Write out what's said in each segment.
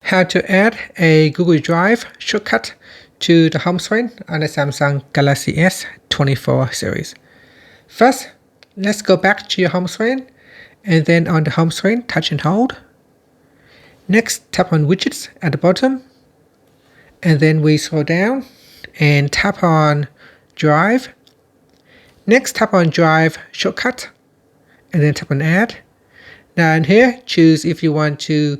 how to add a Google Drive shortcut to the home screen on the Samsung Galaxy S24 series. First, let's go back to your home screen, and then on the home screen, touch and hold. Next, tap on widgets at the bottom, and then we scroll down and tap on Drive. Next, tap on Drive shortcut, and then tap on Add. Now in here, choose if you want to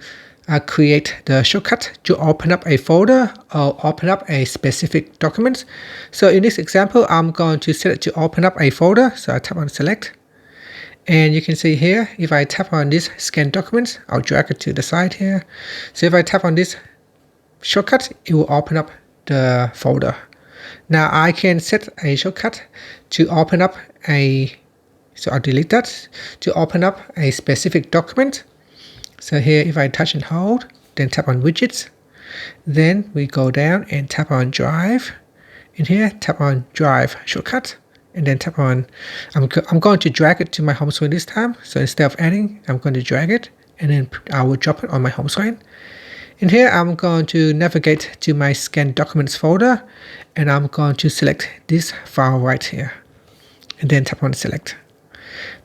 create the shortcut to open up a folder or open up a specific document. So in this example, I'm going to set it to open up a folder. So I tap on Select. And you can see here, if I tap on this Scan Documents, I'll drag it to the side here. So if I tap on this shortcut, it will open up the folder. Now I can set a shortcut to open up so I'll delete that, to open up a specific document. So here, if I touch and hold, then tap on widgets, then we go down and tap on Drive. In here, tap on Drive shortcut, and then tap on, I'm going to drag it to my home screen this time. So instead of adding, I'm going to drag it, and then I will drop it on my home screen. In here, I'm going to navigate to my Scan Documents folder, and I'm going to select this file right here, and then tap on Select.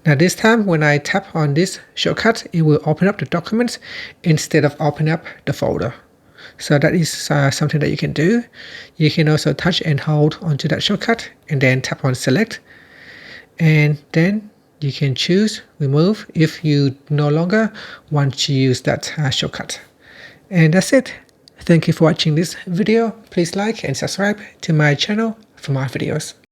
Now this time, when I tap on this shortcut, it will open up the documents instead of open up the folder. So that is something that you can do. You can also touch and hold onto that shortcut and then tap on Select. And then you can choose Remove if you no longer want to use that shortcut. And that's it. Thank you for watching this video. Please like and subscribe to my channel for more videos.